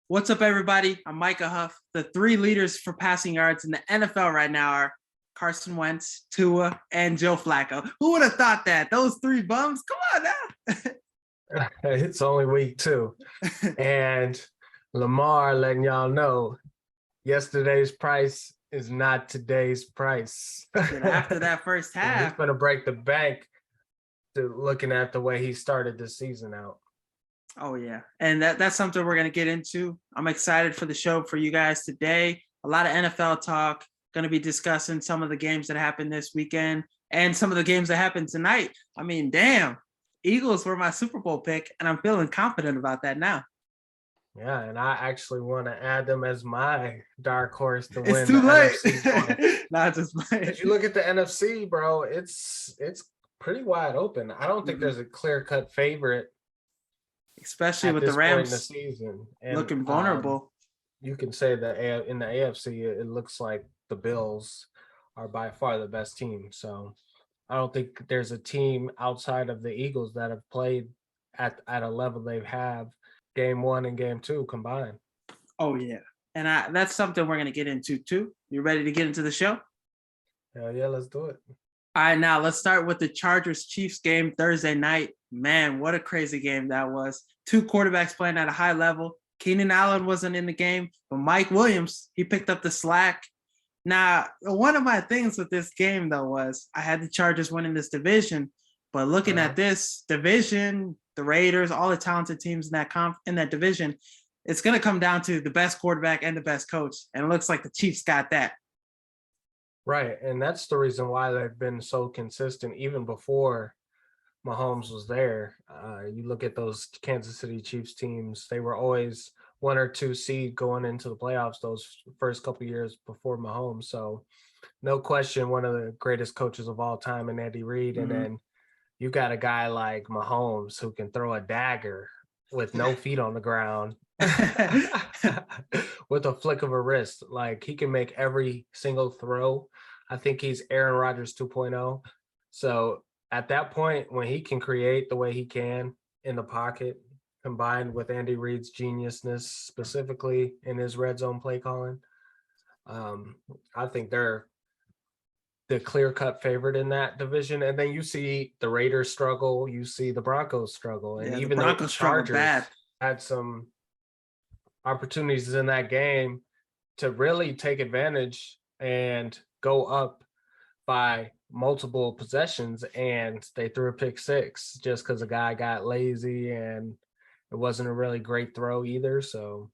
What's up, everybody? I'm Micah Huff. The three leaders for passing yards in the NFL right now are Carson Wentz, Tua, and Joe Flacco. Who would have thought that? Those three bums? Come on now. It's only week 2. And Lamar letting y'all know yesterday's price is not today's price. After that first half. He's going to break the bank to looking at the way he started the season out. Oh, yeah. And that's something we're going to get into. I'm excited for the show for you guys today. A lot of NFL talk. Going to be discussing some of the games that happened this weekend and some of the games that happened tonight. I mean, damn. Eagles were my Super Bowl pick, and I'm feeling confident about that now. Yeah, and I actually want to add them as my dark horse to win. It's too late. Not just if you look at the NFC, bro, it's pretty wide open. I don't think there's a clear-cut favorite, especially with the Rams in the season and, looking vulnerable. You can say that in the AFC, it looks like the Bills are by far the best team. So I don't think there's a team outside of the Eagles that have played at a level they have game 1 and game 2 combined. Oh, yeah. And that's something we're going to get into, too. You ready to get into the show? Hell yeah, let's do it. All right, now let's start with the Chargers-Chiefs game Thursday night. Man, what a crazy game that was. 2 quarterbacks playing at a high level. Keenan Allen wasn't in the game, but Mike Williams, he picked up the slack. Now, one of my things with this game, though, was I had the Chargers winning this division, but looking at this division, the Raiders, all the talented teams in that division, it's going to come down to the best quarterback and the best coach, and it looks like the Chiefs got that. Right, and that's the reason why they've been so consistent even before Mahomes was there. You look at those Kansas City Chiefs teams, they were always 1 or 2 seed going into the playoffs those first couple of years before Mahomes. So no question, one of the greatest coaches of all time in Andy Reid. And then you got a guy like Mahomes who can throw a dagger with no feet on the ground with a flick of a wrist. Like, he can make every single throw. I think he's Aaron Rodgers 2.0. So at that point, when he can create the way he can in the pocket, combined with Andy Reid's geniusness, specifically in his red zone play calling, I think they're the clear-cut favorite in that division. And then you see the Raiders struggle, you see the Broncos struggle, and even the Chargers had some opportunities in that game to really take advantage and go up by multiple possessions, and they threw a pick 6 just because the guy got lazy, and it wasn't a really great throw either. So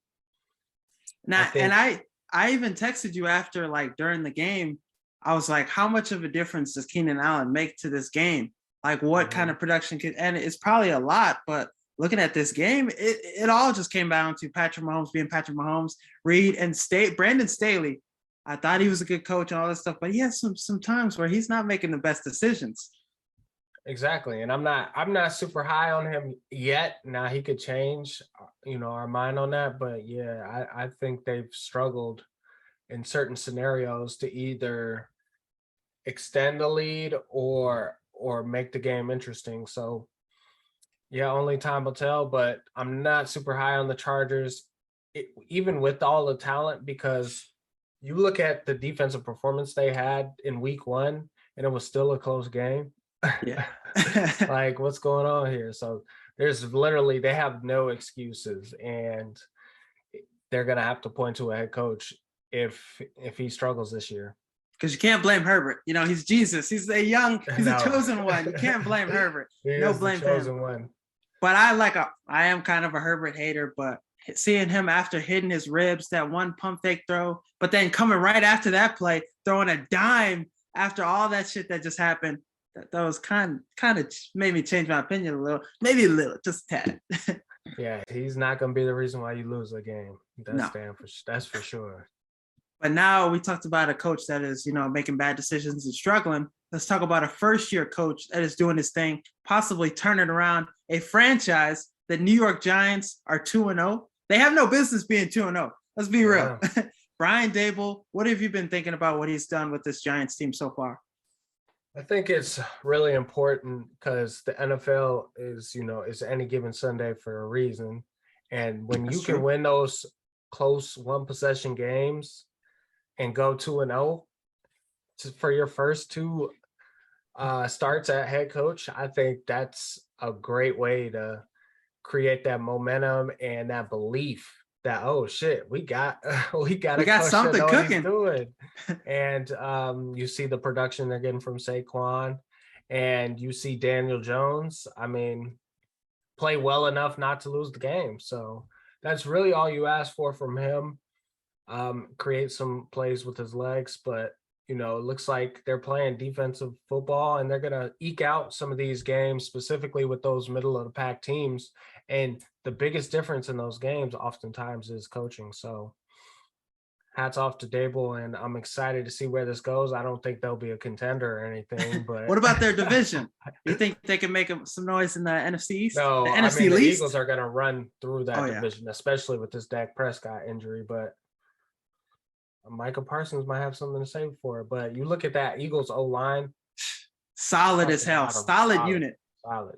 now, I even texted you after, like, during the game. I was like, how much of a difference does Keenan Allen make to this game? Like, what kind of production and it's probably a lot, but looking at this game, it all just came down to Patrick Mahomes being Patrick Mahomes, Reid and Brandon Staley. I thought he was a good coach and all this stuff, but he has some times where he's not making the best decisions. Exactly. And I'm not super high on him yet. Now he could change, our mind on that. But yeah, I think they've struggled in certain scenarios to either extend the lead or make the game interesting. So yeah, only time will tell, but I'm not super high on the Chargers, even with all the talent, because you look at the defensive performance they had in week 1 and it was still a close game. Yeah. Like, what's going on here? So they have no excuses, and they're going to have to point to a head coach if he struggles this year. Because you can't blame Herbert. He's Jesus. He's a chosen one. You can't blame Herbert. No blame for him. One. But I am kind of a Herbert hater, but seeing him after hitting his ribs, that one pump fake throw, but then coming right after that play, throwing a dime after all that shit that just happened, that was kind of made me change my opinion a little, maybe a little, just a tad. Yeah, he's not going to be the reason why you lose a game. That's for sure. But now we talked about a coach that is, making bad decisions and struggling. Let's talk about a first-year coach that is doing his thing, possibly turning around a franchise. The New York Giants are 2-0. They have no business being 2-0. Let's be real. Yeah. Brian Daboll, what have you been thinking about what he's done with this Giants team so far? I think it's really important because the NFL is any given Sunday for a reason. And when you can win those close one possession games and go 2-0 for your first two starts at head coach, I think that's a great way to create that momentum and that belief that, oh shit, we got we got a coach that something know what he's cooking. doing. And you see the production they're getting from Saquon, and you see Daniel Jones, I mean, play well enough not to lose the game. So that's really all you ask for from him. Create some plays with his legs, but it looks like they're playing defensive football, and they're going to eke out some of these games, specifically with those middle of the pack teams. And the biggest difference in those games oftentimes is coaching. So hats off to Dable, and I'm excited to see where this goes. I don't think they'll be a contender or anything, but what about their division? You think they can make some noise in the NFC East? No, the I NFC mean, the least? Eagles are going to run through that division, especially with this Dak Prescott injury, but Micah Parsons might have something to say for it. But you look at that Eagles O-line. Solid as hell. Solid unit. Solid.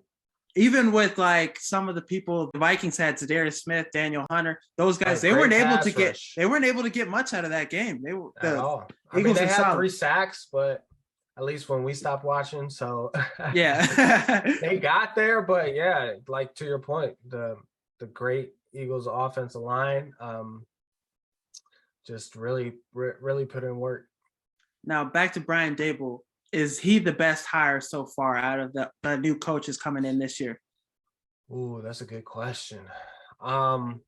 Even with like some of the people the Vikings had, Zadarius Smith, Daniel Hunter, those guys, they weren't able to get much out of that game. They were at all. I mean, they had 3 sacks, but at least when we stopped watching, so yeah, they got there. But yeah, like to your point, the great Eagles offensive line, just really put in work. Now back to Brian Dable. Is he the best hire so far out of the new coaches coming in this year? Ooh, that's a good question. From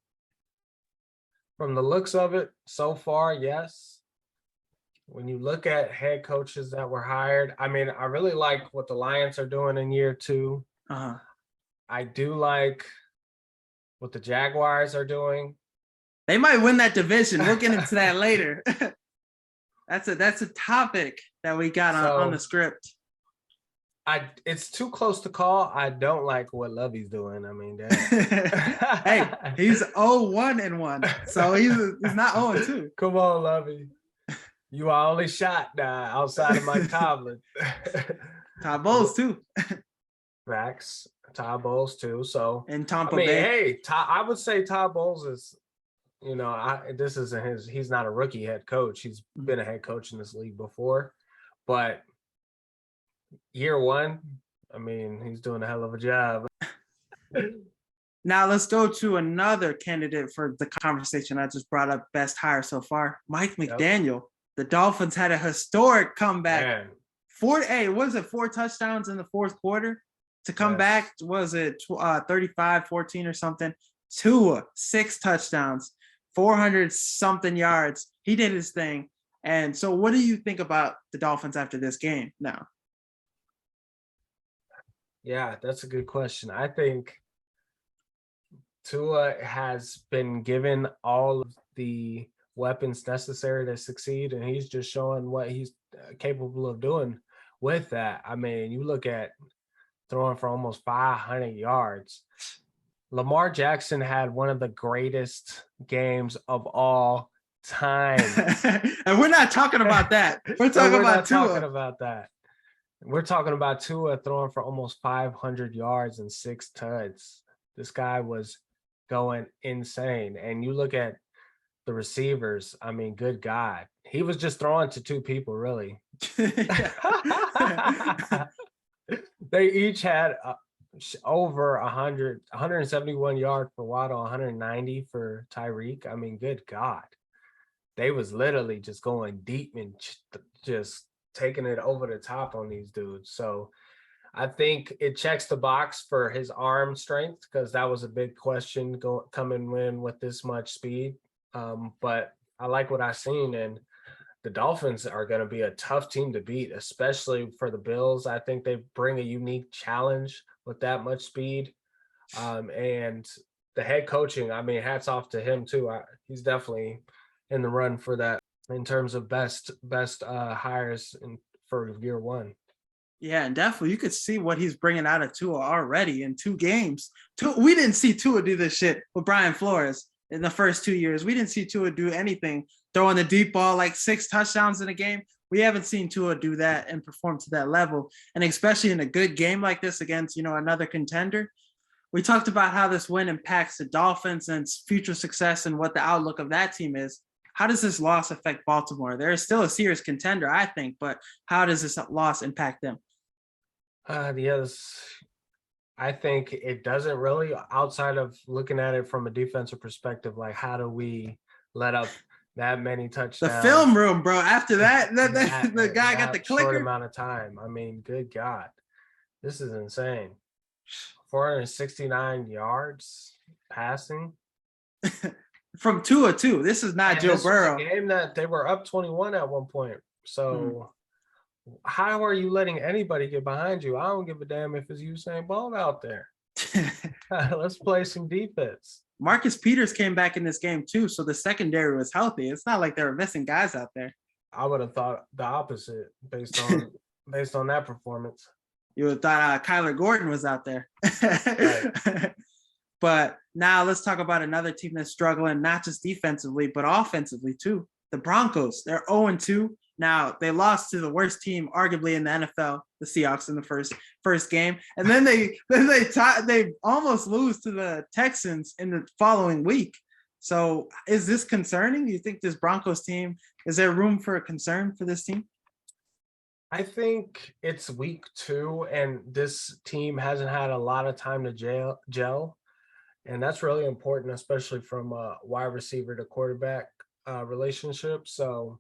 the looks of it so far, yes. When you look at head coaches that were hired, I mean, I really like what the Lions are doing in year 2. I do like what the Jaguars are doing. They might win that division. We'll get into that later. That's a topic that we got on the script. It's too close to call. I don't like what Lovey's doing. I mean, hey, he's 0-1-1, so he's not 0-2. Come on, Lovey. You are only shot now outside of Mike Tomlin. Todd Bowles too. Facts. Todd Bowles too. So and Tampa Bay. Hey, I would say Todd Bowles is. This isn't he's not a rookie head coach. He's been a head coach in this league before, but year 1, I mean, he's doing a hell of a job. Now let's go to another candidate for the conversation I just brought up, best hire so far, Mike McDaniel. Yep. The Dolphins had a historic comeback. 4 touchdowns in the fourth quarter to come back? Was it 35-14 or something? 6 touchdowns. 400 something yards. He did his thing. And so what do you think about the Dolphins after this game now? Yeah, that's a good question. I think Tua has been given all of the weapons necessary to succeed, and he's just showing what he's capable of doing with that. I mean, you look at throwing for almost 500 yards. Lamar Jackson had one of the greatest games of all time. And we're not talking about that. We're talking about Tua. We're talking about Tua throwing for almost 500 yards and 6 tuds. This guy was going insane. And you look at the receivers, I mean, good God. He was just throwing to 2 people, really. They each had over 171 yards for Waddle, 190 for Tyreek. I mean, good God. They was literally just going deep and just taking it over the top on these dudes. So I think it checks the box for his arm strength, because that was a big question coming in with this much speed. But I like what I've seen, and the Dolphins are going to be a tough team to beat, especially for the Bills. I think they bring a unique challenge with that much speed. And the head coaching, I mean, hats off to him too. He's definitely in the run for that in terms of best hires for year 1. Yeah, and definitely you could see what he's bringing out of Tua already in 2 games. We didn't see Tua do this shit with Brian Flores in the first 2 years. We didn't see Tua do anything, throwing the deep ball, like 6 touchdowns in a game. We haven't seen Tua do that and perform to that level. And especially in a good game like this against, another contender. we talked about how this win impacts the Dolphins and future success and what the outlook of that team is. How does this loss affect Baltimore? They're still a serious contender, I think, but how does this loss impact them? Yes, I think it doesn't really, outside of looking at it from a defensive perspective, like how do we let up that many The touchdowns film room, bro. After that, the guy got the that short clicker. amount of time? I mean, good God, this is insane. 469 yards passing. From 2-2. This is not And Joe this Burrow. was a game that they were up 21 at one point. So how are you letting anybody get behind you? I don't give a damn if it's Usain Bolt out there. Let's play some defense. Marcus Peters came back in this game too, so the secondary was healthy. It's not like they were missing guys out there. I would have thought the opposite based on that performance. You would have thought Kyler Gordon was out there. Right. But now let's talk about another team that's struggling, not just defensively, but offensively too. The Broncos, they're 0-2. Now they lost to the worst team, arguably in the NFL, the Seahawks, in the first game, and then they almost lose to the Texans in the following week. So is this concerning? Do you think this Broncos team, is there room for a concern for this team? I think it's week 2, and this team hasn't had a lot of time to gel. And that's really important, especially from a wide receiver to quarterback relationship. So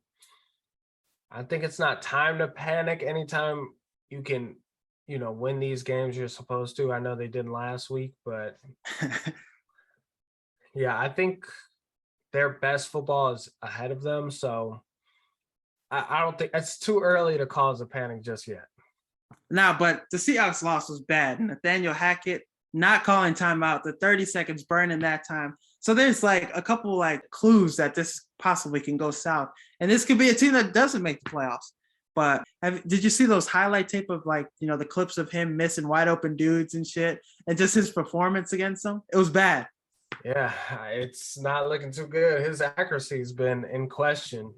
I think it's not time to panic anytime you can, win these games you're supposed to. I know they didn't last week, but yeah, I think their best football is ahead of them. So I don't think it's too early to cause a panic just yet. Now, but the Seahawks loss was bad. Nathaniel Hackett not calling timeout, the 30 seconds burning that time. So there's like a couple like clues that this possibly can go south. And this could be a team that doesn't make the playoffs. But did you see those highlight tape of like, the clips of him missing wide open dudes and shit and just his performance against them? It was bad. Yeah, it's not looking too good. His accuracy has been in question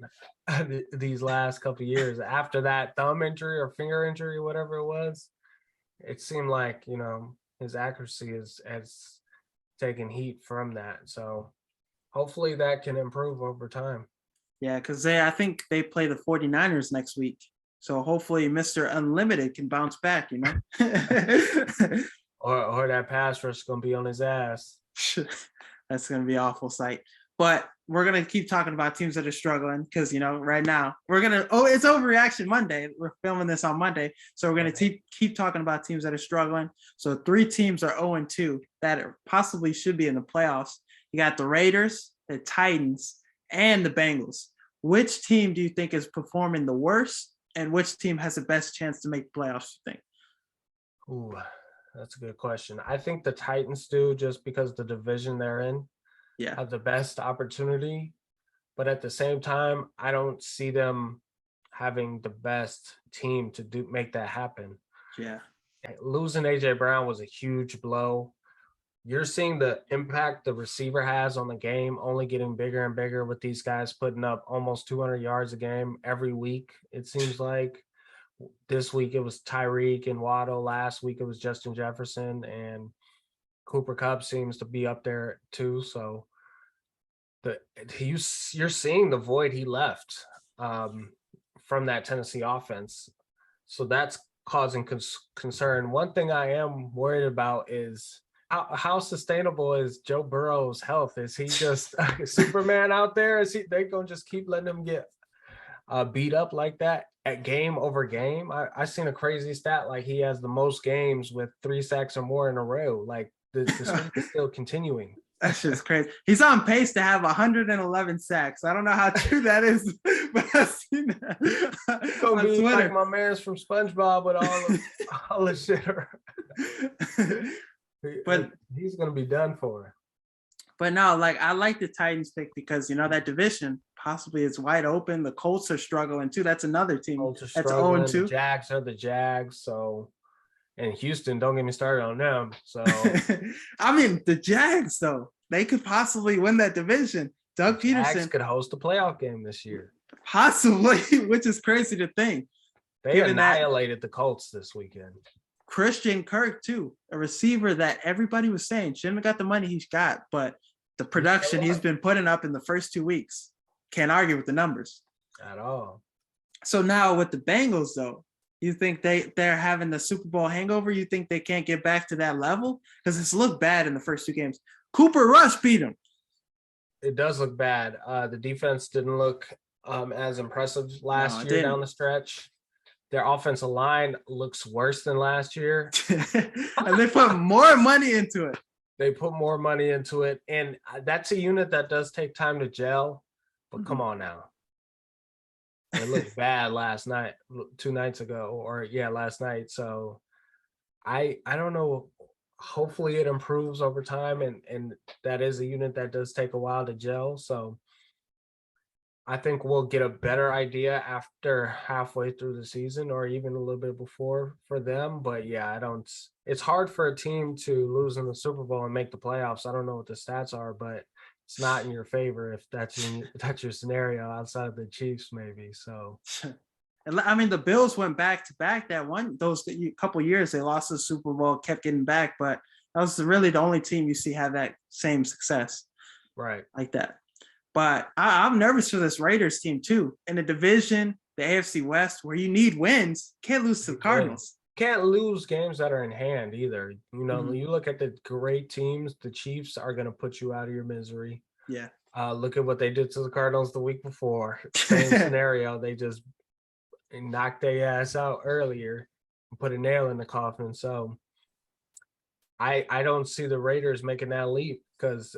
these last couple of years. After that thumb injury or finger injury, whatever it was, it seemed like, his accuracy has taken heat from that. So hopefully that can improve over time. Yeah, because I think they play the 49ers next week. So hopefully Mr. Unlimited can bounce back, or that pass rush is going to be on his ass. That's going to be an awful sight. But we're going to keep talking about teams that are struggling because, right now it's Overreaction Monday. We're filming this on Monday. So we're going to keep talking about teams that are struggling. So 3 teams are 0-2 that possibly should be in the playoffs. You got the Raiders, the Titans, and the Bengals. Which team do you think is performing the worst and which team has the best chance to make the playoffs, you think? Ooh, that's a good question. I think the Titans do, just because the division they're in have the best opportunity. But at the same time, I don't see them having the best team to make that happen. Yeah. Losing AJ Brown was a huge blow. You're seeing the impact the receiver has on the game only getting bigger and bigger with these guys putting up almost 200 yards a game every week. It seems like this week it was Tyreek and Waddle. Last week it was Justin Jefferson, and Cooper Kupp seems to be up there too. So you're seeing the void he left from that Tennessee offense. So that's causing concern. One thing I am worried about is how sustainable is Joe Burrow's health? Is he just Superman out there? Is they gonna just keep letting him get beat up like that at game over game? I seen a crazy stat, like he has the most games with 3 sacks or more in a row. Like the streak is still continuing. That's just crazy. He's on pace to have 111 sacks. I don't know how true that is, but I've seen that It's gonna be Twitter. Like my man's from SpongeBob with all the shit. But he's gonna be done for. But no, like I like the Titans pick because that division possibly is wide open. The Colts are struggling too. That's another team that's 0-2. The Jags are the Jags. So, and Houston, don't get me started on them. So, I mean the Jags though, they could possibly win that division. Doug Peterson could host a playoff game this year, possibly, which is crazy to think. They annihilated the Colts this weekend. Christian Kirk too, a receiver that everybody was saying shouldn't have got the money he's got, but the production he's been putting up in the first 2 weeks, can't argue with the numbers at all. So now with the Bengals, though, you think they're having the Super Bowl hangover? You think they can't get back to that level? Because it's looked bad in the first 2 games. Cooper Rush beat him. It does look bad. The defense didn't look as impressive last year down the stretch. Their offensive line looks worse than last year. And they put more money into it. They put more money into it. And that's a unit that does take time to gel. But come on now. It looked bad last night, 2 nights ago, last night. So I don't know. Hopefully it improves over time, and that is a unit that does take a while to gel. So I think we'll get a better idea after halfway through the season, or even a little bit before for them. But yeah, it's hard for a team to lose in the Super Bowl and make the playoffs. I don't know what the stats are, but it's not in your favor if that's your scenario outside of the Chiefs, maybe. So, I mean, the Bills went back to back those couple years. They lost the Super Bowl, kept getting back, but that was really the only team you see have that same success, right? Like that. But I'm nervous for this Raiders team too. In the division, the AFC West, where you need wins, can't lose to the Cardinals. Can't lose games that are in hand either. You know, you look at the great teams, the Chiefs are going to put you out of your misery. Yeah. Look at what they did to the Cardinals the week before. Same scenario. They just knocked their ass out earlier and put a nail in the coffin. So I don't see the Raiders making that leap, because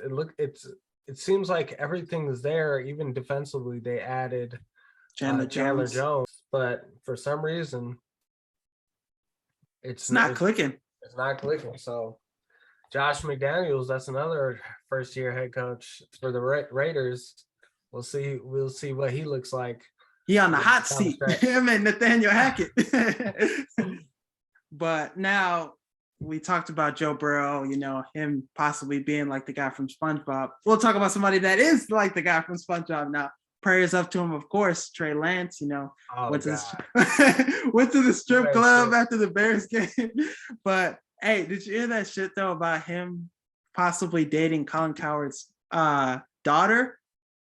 it seems like everything's there. Even defensively, they added Chandler Jones, but for some reason, it's not clicking. It's not clicking. So Josh McDaniels, that's another first-year head coach for the Raiders. We'll see what he looks like. He on the hot seat. Him and Nathaniel Hackett. But now we talked about Joe Burrow, him possibly being like the guy from SpongeBob. We'll talk about somebody that is like the guy from SpongeBob now. Prayers up to him, of course. Trey Lance, went to the strip club after the Bears game. But hey, did you hear that shit though about him possibly dating Colin Cowherd's daughter?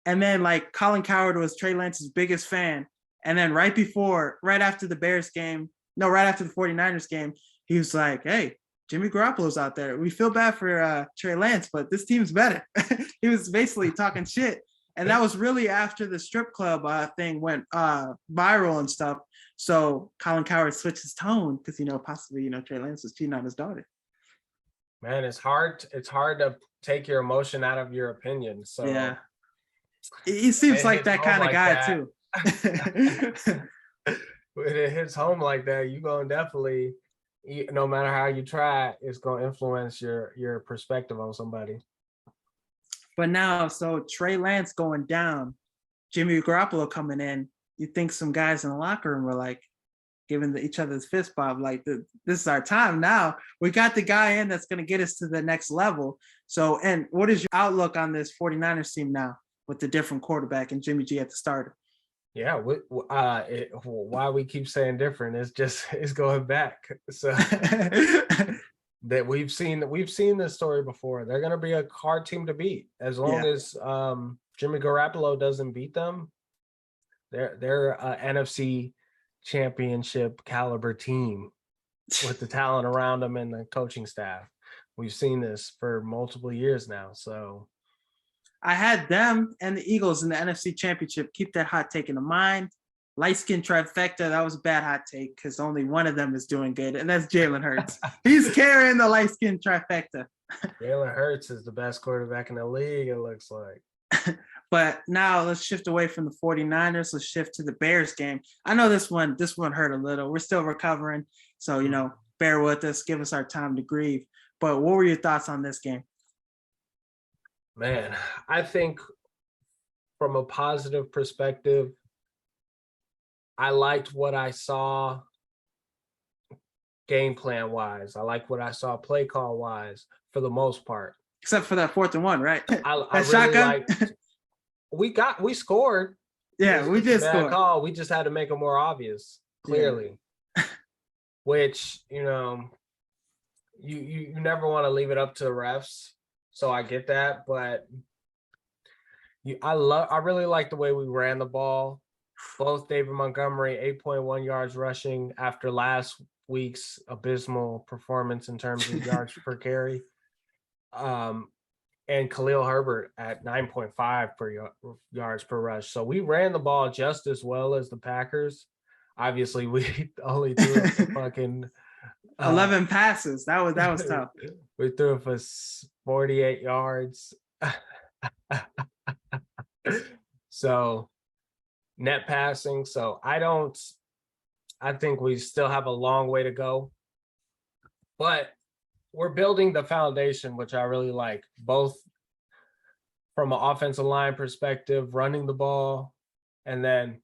And then like Colin Cowherd was Trey Lance's biggest fan. And then right after the 49ers game, he was like, hey, Jimmy Garoppolo's out there. We feel bad for Trey Lance, but this team's better. He was basically talking shit. And that was really after the strip club thing went viral and stuff. So Colin Cowherd switched his tone because, possibly, Trey Lance was cheating on his daughter. Man, it's hard to take your emotion out of your opinion. So yeah, he seems like that kind of guy too. When it hits home like that, you're going to definitely, no matter how you try, it's going to influence your perspective on somebody. But now, so Trey Lance going down, Jimmy Garoppolo coming in, you think some guys in the locker room were like giving each other's fist bump, like this is our time now. We got the guy in that's going to get us to the next level. So, and what is your outlook on this 49ers team now with the different quarterback and Jimmy G at the starter? Yeah, why we keep saying different is just it's going back. So that we've seen this story before. They're going to be a hard team to beat as long as Jimmy Garoppolo doesn't beat them. They're an NFC championship caliber team with the talent around them and the coaching staff. We've seen this for multiple years now. So I had them and the Eagles in the NFC championship. Keep that hot take in mind. Light skin trifecta, that was a bad hot take because only one of them is doing good, and that's Jalen Hurts. He's carrying the light skin trifecta. Jalen Hurts is the best quarterback in the league, it looks like. But now let's shift away from the 49ers. Let's shift to the Bears game. I know this one hurt a little. We're still recovering. So, bear with us. Give us our time to grieve. But what were your thoughts on this game? Man, I think from a positive perspective, I liked what I saw game plan wise. I like what I saw play call wise for the most part. Except for that 4th and 1, right? I really liked. We scored. Yeah, we did score. Call. We just had to make it more obvious. Clearly, which, you never want to leave it up to the refs. So I get that, but I really like the way we ran the ball. Both David Montgomery, 8.1 yards rushing after last week's abysmal performance in terms of yards per carry. And Khalil Herbert at 9.5 yards per rush. So we ran the ball just as well as the Packers. Obviously, we only threw it for fucking 11 passes. That was tough. We threw it for 48 yards. So net passing. So I think we still have a long way to go. But we're building the foundation, which I really like, both from an offensive line perspective, running the ball, and then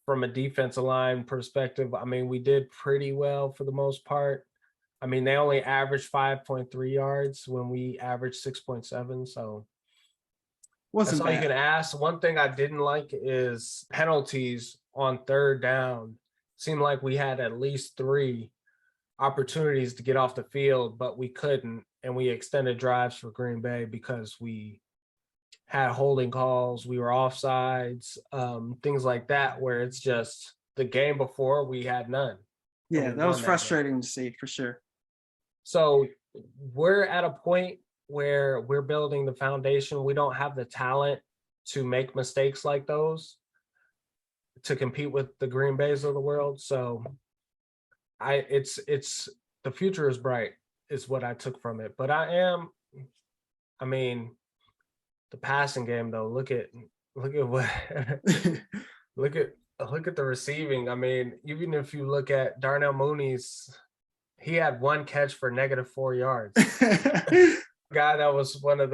from a defensive line perspective, I mean, we did pretty well for the most part. I mean, they only averaged 5.3 yards when we averaged 6.7. So Wasn't that's all bad. you can ask. One thing I didn't like is penalties on third down. Seemed like we had at least 3 opportunities to get off the field, but we couldn't. And we extended drives for Green Bay because we had holding calls, we were offsides, things like that, where it's just the game before we had none. Yeah, that was frustrating to see for sure. So we're at a point where we're building the foundation. We don't have the talent to make mistakes like those to compete with the Green Bays of the world. So it's the future is bright is what I took from it. But I mean, the passing game though, look at what look at the receiving. I mean, even if you look at Darnell Mooney's, he had 1 catch for -4 yards. Guy that was one of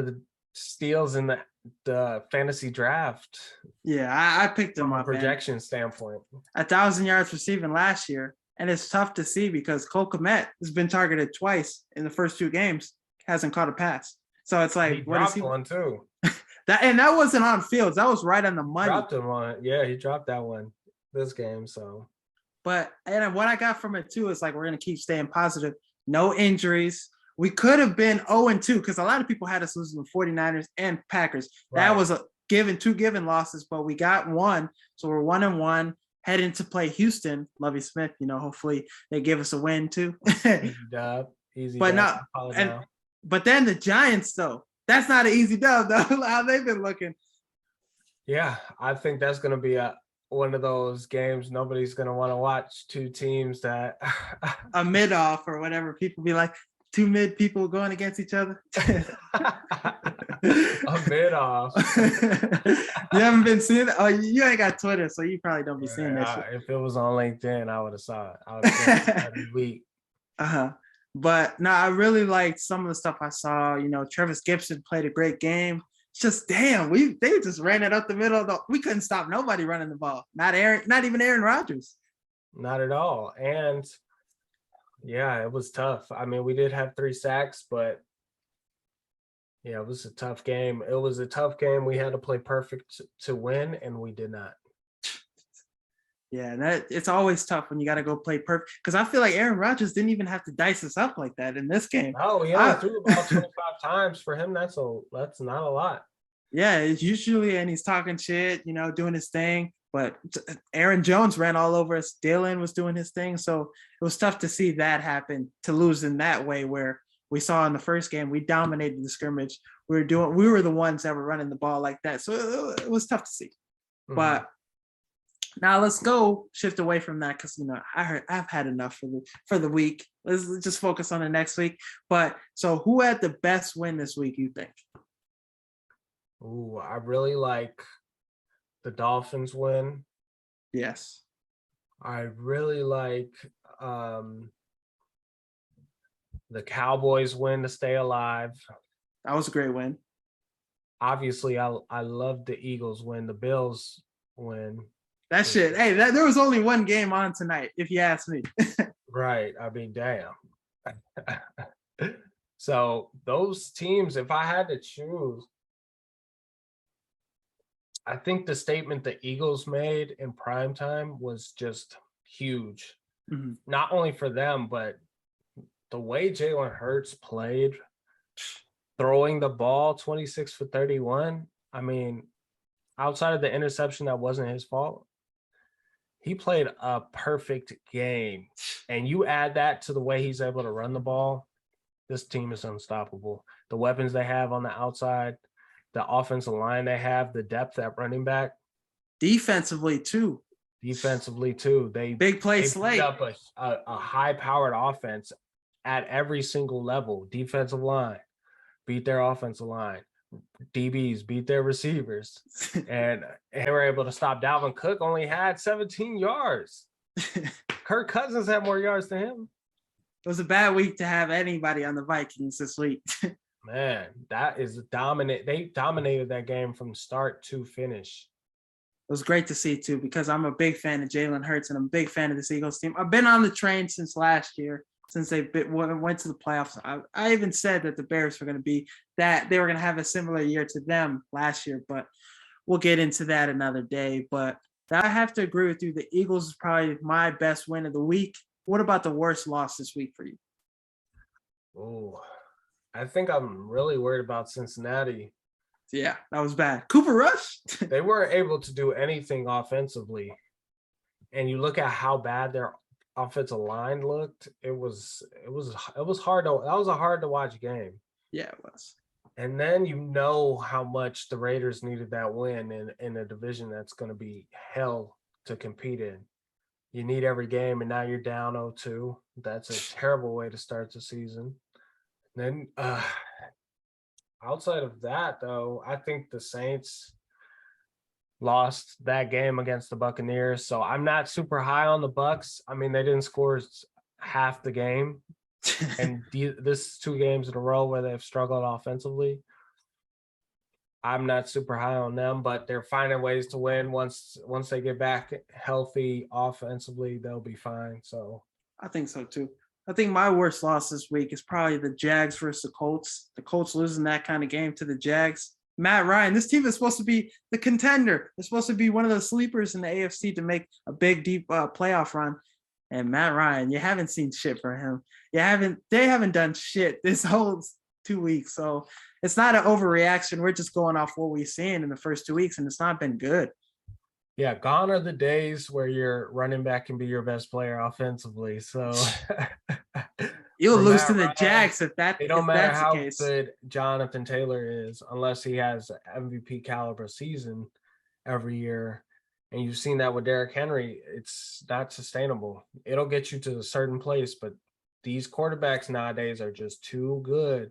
the steals in the fantasy draft. Yeah, I picked him from a up, projection standpoint. 1,000 yards receiving last year, and it's tough to see because Cole Kmet has been targeted twice in the first 2 games, hasn't caught a pass. So it's like, he dropped one too. That wasn't on Fields. That was right on the money. Dropped him on. Yeah, he dropped that one this game. So, but and what I got from it too is like we're gonna keep staying positive. No injuries. We could have been 0-2 because a lot of people had us losing the 49ers and Packers. Right. That was two given losses, but we got 1. So we're 1-1. Heading to play Houston, Lovie Smith. Hopefully they give us a win too. Easy dub. But not. But then the Giants though. That's not an easy dub though. How they've been looking. Yeah, I think that's going to be one of those games nobody's going to want to watch. 2 teams that a mid off or whatever. People be like 2 mid people going against each other. A mid off. You haven't been seeing it? Oh, you ain't got Twitter, so you probably don't be seeing that shit. If it was on LinkedIn, I would have saw it. I would have every week. But no, I really liked some of the stuff I saw. Travis Gibson played a great game. It's just damn, they just ran it up the middle. We couldn't stop nobody running the ball. Not even Aaron Rodgers. Not at all. And yeah, it was tough. I mean, we did have 3 sacks, but yeah, it was a tough game. It was a tough game. We had to play perfect to win, and we did not. Yeah, it's always tough when you got to go play perfect. Because I feel like Aaron Rodgers didn't even have to dice us up like that in this game. Oh, he only threw the ball 25 times. For him, that's not a lot. Yeah, it's usually, and he's talking shit, doing his thing. But Aaron Jones ran all over us. Dylan was doing his thing. So it was tough to see that happen, to lose in that way where we saw in the first game, we dominated the scrimmage. We were the ones that were running the ball like that. So it was tough to see. Mm-hmm. But now let's go shift away from that because I've had enough for the week. Let's just focus on the next week. But so who had the best win this week, you think? Ooh, I really like the Dolphins win. Yes. I really like the Cowboys win to stay alive. That was a great win. Obviously, I love the Eagles win. The Bills win. That shit. Hey, there was only one game on tonight, if you ask me. Right. I mean, damn. So those teams, if I had to choose, I think the statement the Eagles made in prime time was just huge. Mhm. Not only for them, but the way Jalen Hurts played, throwing the ball 26 for 31. I mean, outside of the interception that wasn't his fault, he played a perfect game. And you add that to the way he's able to run the ball, this team is unstoppable. The weapons they have on the outside, the offensive line they have, the depth at running back, Defensively too. defensively too. Big play They slate. beat up a high-powered offense at every single level. Defensive line beat their offensive line. DBs beat their receivers. And they were able to stop. Dalvin Cook only had 17 yards. Kirk Cousins had more yards than him. It was a bad week to have anybody on the Vikings this week. Man, that is dominant. They dominated that game from start to finish. It was great to see too, because I'm a big fan of Jalen Hurts and I'm a big fan of this Eagles team. I've been on the train since last year, since they went to the playoffs. I even said that the Bears were going to be that they were going to have a similar year to them last year, but we'll get into that another day. But I have to agree with you. The Eagles is probably my best win of the week. What about the worst loss this week for you? Oh, I think I'm really worried about Cincinnati. Yeah, that was bad. Cooper Rush. They weren't able to do anything offensively. And you look at how bad their offensive line looked, it was hard to that was a hard to watch game. Yeah, it was. And then you know how much the Raiders needed that win in a division that's going to be hell to compete in. You need every game, and now you're down 0-2. That's a terrible way to start the season. Then outside of that, though, I think the Saints lost that game against the Buccaneers. So I'm not super high on the Bucs. I mean, they didn't score half the game. And this 2 games in a row where they've struggled offensively. I'm not super high on them, but they're finding ways to win. Once they get back healthy offensively, they'll be fine. So I think so too. I think my worst loss this week is probably the Jags versus the Colts. The Colts losing that kind of game to the Jags. Matt Ryan, this team is supposed to be the contender. It's supposed to be one of the sleepers in the AFC to make a big, deep playoff run. And Matt Ryan, you haven't seen shit for him. They haven't done shit this whole 2 weeks. So it's not an overreaction. We're just going off what we've seen in the first 2 weeks, and it's not been good. Yeah, gone are the days where your running back can be your best player offensively. So you'll lose to the Jags if it don't matter that's how the case. good Jonathan Taylor is, unless he has an MVP caliber season every year. And you've seen that with Derrick Henry. It's not sustainable. It'll get you to a certain place, but these quarterbacks nowadays are just too good.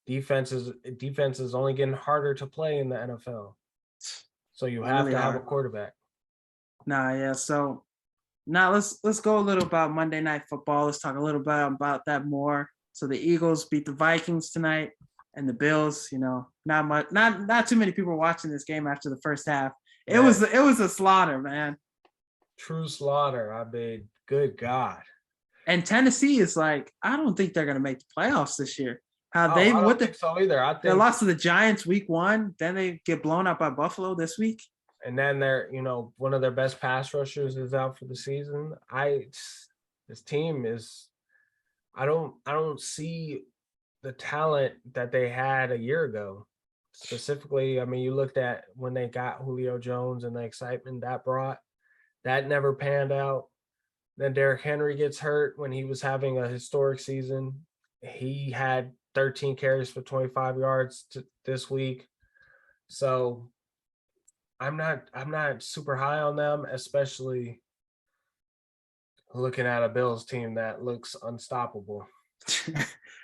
Defense is only getting harder to play in the NFL. So you have to have a quarterback. Yeah. So now let's go a little about Monday Night Football. Let's talk a little bit about that more. So the Eagles beat the Vikings tonight, and the Bills. Not too many people watching this game after the first half. It was a slaughter, man. True slaughter. I mean, good God. And Tennessee is like, I don't think they're gonna make the playoffs this year. I don't think so either. I think they lost to the Giants week 1, then they get blown up by Buffalo this week. And then one of their best pass rushers is out for the season. This team is, I don't see the talent that they had a year ago. Specifically, I mean, you looked at when they got Julio Jones and the excitement that brought, that never panned out. Then Derrick Henry gets hurt when he was having a historic season. He had 13 carries for 25 yards this week. So I'm not super high on them, especially looking at a Bills team that looks unstoppable.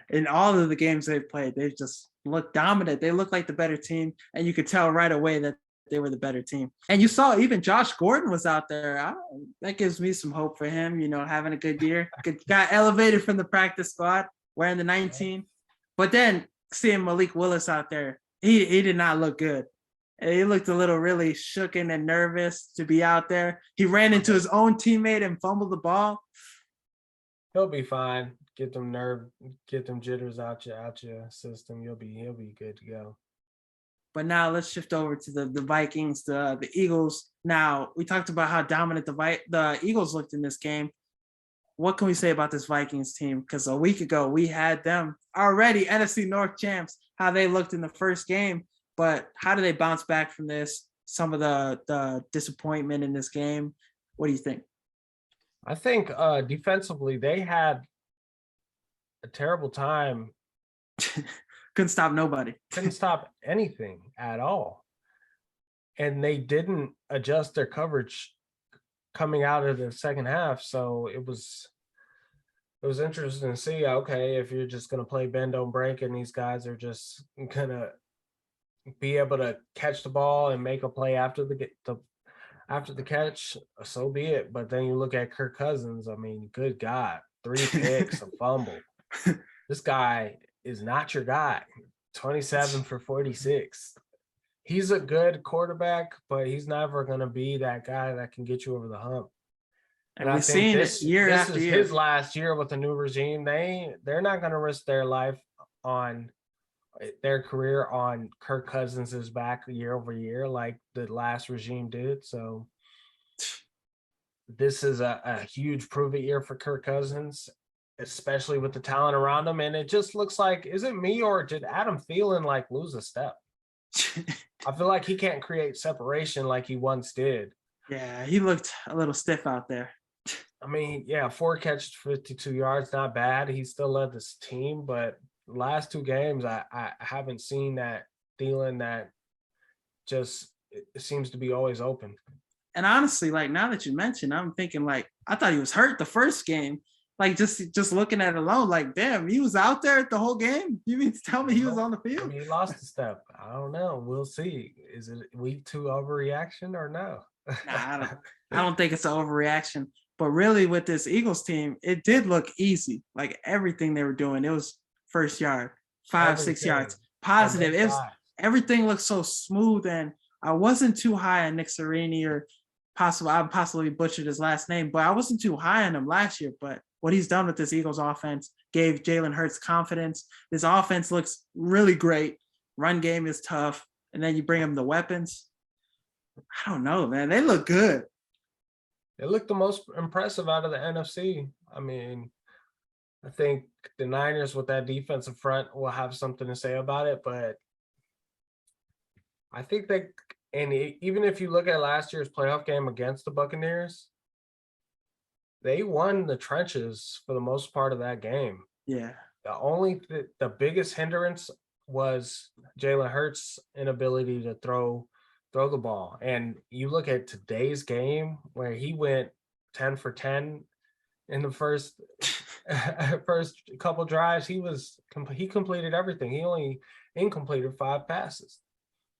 In all of the games they've played, they've just looked dominant. They look like the better team, and you could tell right away that they were the better team. And you saw even Josh Gordon was out there. That gives me some hope for him, having a good year. Got elevated from the practice squad, wearing the 19. But then seeing Malik Willis out there, he did not look good. He looked a little really shooken and nervous to be out there. He ran into his own teammate and fumbled the ball. He'll be fine. Get them jitters out your system. He'll be good to go. But now let's shift over to the Vikings, the Eagles. Now we talked about how dominant the Eagles looked in this game. What can we say about this Vikings team? Because a week ago we had them already NFC North champs, how they looked in the first game. But how do they bounce back from this? Some of the disappointment in this game. What do you think? I think defensively they had a terrible time. Couldn't stop nobody. Couldn't stop anything at all. And they didn't adjust their coverage coming out of the second half. So it was interesting to see, okay, if you're just going to play bend, don't break, and these guys are just going to be able to catch the ball and make a play after the catch, so be it. But then you look at Kirk Cousins. I mean, good God, 3 picks, a fumble. This guy is not your guy. 27 for 46. He's a good quarterback, but he's never going to be that guy that can get you over the hump. And we've seen it year after year. His last year with the new regime. They're not going to risk their life on their career on Kirk Cousins' back year over year like the last regime did. So this is a huge prove-it year for Kirk Cousins, especially with the talent around him. And it just looks like, is it me or did Adam Thielen like lose a step? I feel like he can't create separation like he once did. Yeah, he looked a little stiff out there. I mean, yeah, 4 catches, 52 yards, not bad. He still led this team, but last 2 games, I haven't seen that Thielen that just it seems to be always open. And honestly, like now that you mentioned, I'm thinking like I thought he was hurt the first game. Like just looking at it alone, like damn, he was out there the whole game. You mean to tell me he was on the field? I mean, he lost a step. I don't know. We'll see. Is it week 2 overreaction or no? Nah, I don't think it's an overreaction. But really, with this Eagles team, it did look easy. Like everything they were doing, it was first yard, 5, 6 yards, positive. It was everything looked so smooth, and I wasn't too high on Nick Sirianni or I possibly butchered his last name, but I wasn't too high on him last year. But what he's done with this Eagles offense gave Jalen Hurts confidence. This offense looks really great. Run game is tough, and then you bring him the weapons. I don't know, man. They look good. They look the most impressive out of the NFC. I mean, I think the Niners with that defensive front will have something to say about it, but I think that, and even if you look at last year's playoff game against the Buccaneers, they won the trenches for the most part of that game. Yeah. The biggest hindrance was Jalen Hurts' inability to throw the ball. And you look at today's game where he went 10 for 10 in the first couple drives. He completed everything. He only incompleted 5 passes.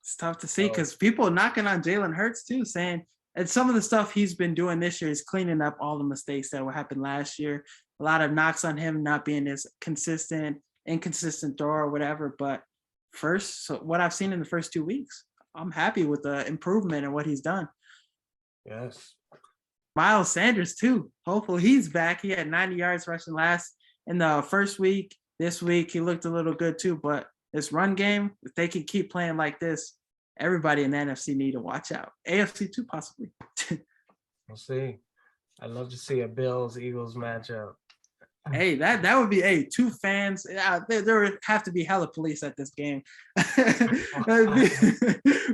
It's tough to see because people are knocking on Jalen Hurts too, saying and some of the stuff he's been doing this year is cleaning up all the mistakes that happened last year. A lot of knocks on him not being as inconsistent thrower or whatever. But so what I've seen in the first 2 weeks, I'm happy with the improvement and what he's done. Yes. Miles Sanders too. Hopefully he's back. He had 90 yards rushing last in the first week. This week he looked a little good too. But this run game, if they can keep playing like this, everybody in the NFC need to watch out. AFC too, possibly. We'll see. I'd love to see a Bills-Eagles matchup. Hey, that would be 2 fans. There would have to be hella police at this game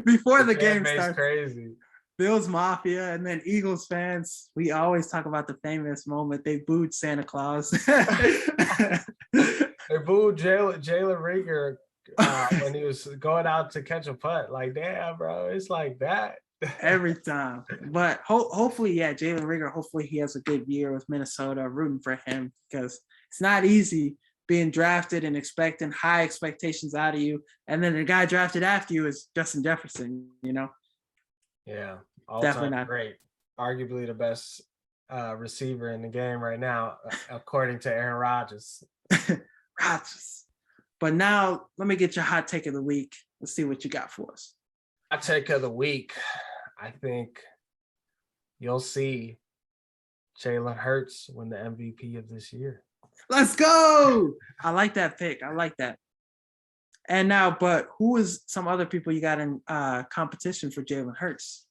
before the game starts. Crazy. Bills Mafia and then Eagles fans. We always talk about the famous moment they booed Santa Claus. They booed Jalen Reagor when he was going out to catch a punt. Like, damn, bro, it's like that. Every time. But hopefully, Jalen Reagor, hopefully he has a good year with Minnesota. Rooting for him because it's not easy being drafted and expecting high expectations out of you. And then the guy drafted after you is Justin Jefferson, Yeah, definitely not great. Arguably the best receiver in the game right now, according to Aaron Rodgers. Rodgers. But now let me get your hot take of the week. Let's see what you got for us. Hot take of the week. I think you'll see Jalen Hurts win the MVP of this year. Let's go. I like that pick. I like that. And now, but who is some other people you got in competition for Jalen Hurts?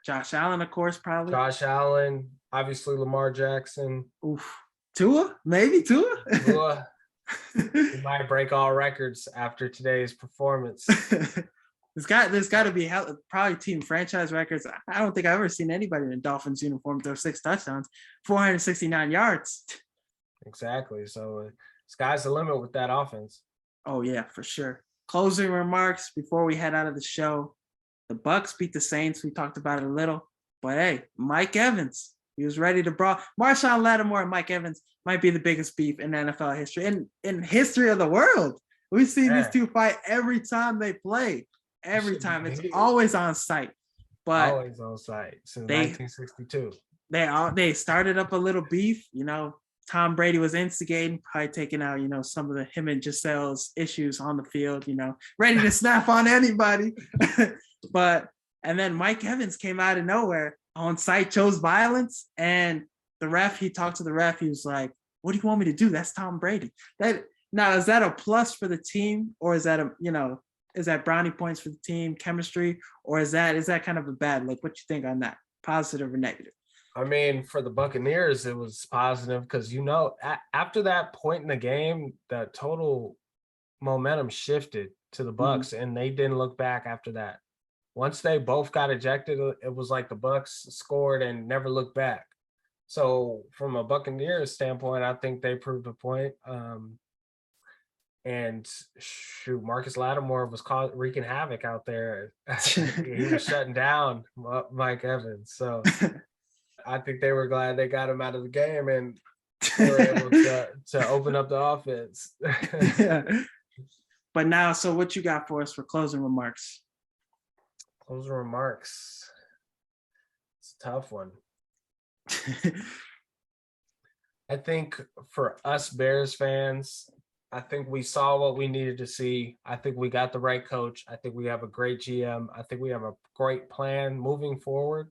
Josh Allen, of course, probably. Josh Allen, obviously Lamar Jackson. Oof. Tua, maybe Tua. Tua. He might break all records after today's performance. There's got to be probably team franchise records. I don't think I've ever seen anybody in a Dolphins uniform throw 6 touchdowns, 469 yards. Exactly. So sky's the limit with that offense. Oh yeah, for sure. Closing remarks before we head out of the show. The Bucs beat the Saints. We talked about it a little, but hey, Mike Evans, he was ready to brawl. Marshawn Lattimore and Mike Evans might be the biggest beef in NFL history, in history of the world. We've seen these two fight every time they play. Every time, it's always on site. But always on site since 1962. They started up a little beef. You know, Tom Brady was instigating, probably taking out, you know, some of him and Giselle's issues on the field. You know, ready to snap on anybody. And then Mike Evans came out of nowhere on site, chose violence, and he talked to the ref. He was like, "What do you want me to do? That's Tom Brady." Now, is that a plus for the team, or is that is that brownie points for the team chemistry, or is that kind of a bad look? What you think on that? Positive or negative? I mean, for the Buccaneers, it was positive because, you know, after that point in the game, the total momentum shifted to the Bucs, and they didn't look back after that. Once they both got ejected, it was like the Bucs scored and never looked back. So from a Buccaneers standpoint, I think they proved a point. And shoot, Marcus Lattimore was wreaking havoc out there. He was shutting down Mike Evans. So I think they were glad they got him out of the game and they were able to open up the offense. Yeah. But now, so what you got for us for closing remarks? Closing remarks. It's a tough one. I think for us Bears fans, I think we saw what we needed to see. I think we got the right coach. I think we have a great GM. I think we have a great plan moving forward.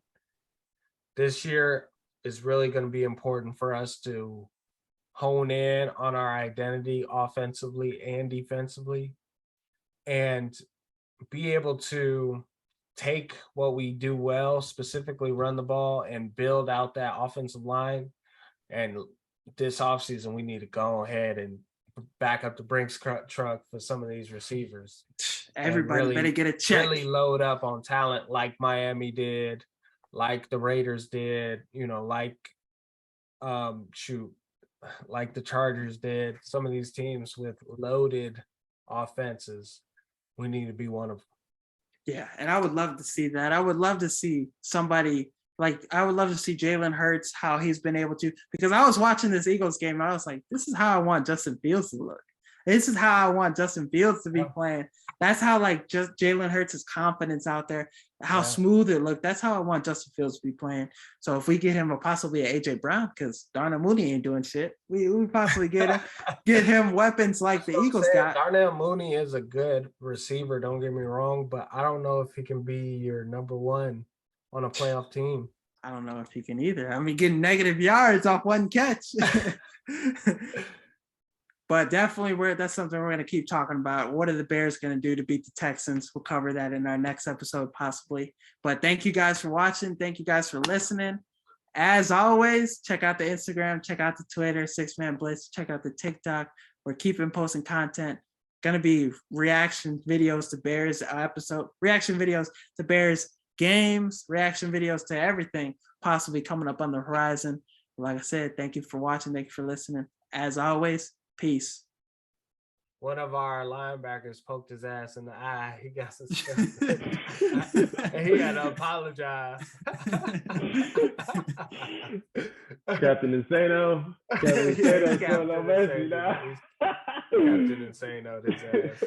This year is really going to be important for us to hone in on our identity offensively and defensively and be able to take what we do well, specifically run the ball, and build out that offensive line. And this offseason, we need to go ahead and back up the Brinks truck for some of these receivers. Everybody really, better get a check. Really load up on talent like Miami did, like the Raiders did, you know, like the Chargers did. Some of these teams with loaded offenses, we need to be one of them. Yeah, and I would love to see that. I would love to see somebody I would love to see Jalen Hurts, how he's been able to, because I was watching this Eagles game and I was like, this is how I want Justin Fields to look. This is how I want Justin Fields to be playing. That's how just Jalen Hurts' confidence out there, how smooth it looked. That's how I want Justin Fields to be playing. So if we get him possibly an AJ Brown, because Darnell Mooney ain't doing shit, we possibly get him weapons like the Eagles got. Darnell Mooney is a good receiver, don't get me wrong, but I don't know if he can be your number one on a playoff team. I don't know if he can either. I mean, getting negative yards off one catch. But definitely that's something we're going to keep talking about. What are the Bears going to do to beat the Texans? We'll cover that in our next episode possibly. But thank you guys for watching. Thank you guys for listening. As always, check out the Instagram, check out the Twitter, 6Man Blitz, check out the TikTok. We're keeping posting content. Going to be reaction videos to Bears reaction videos to Bears games, reaction videos to everything possibly coming up on the horizon. Like I said, thank you for watching. Thank you for listening. As always, peace. One of our linebackers poked his ass in the eye. He got suspended. And he had to apologize. Captain Insano. Captain Insano. No mercy now. Captain Insano, his ass.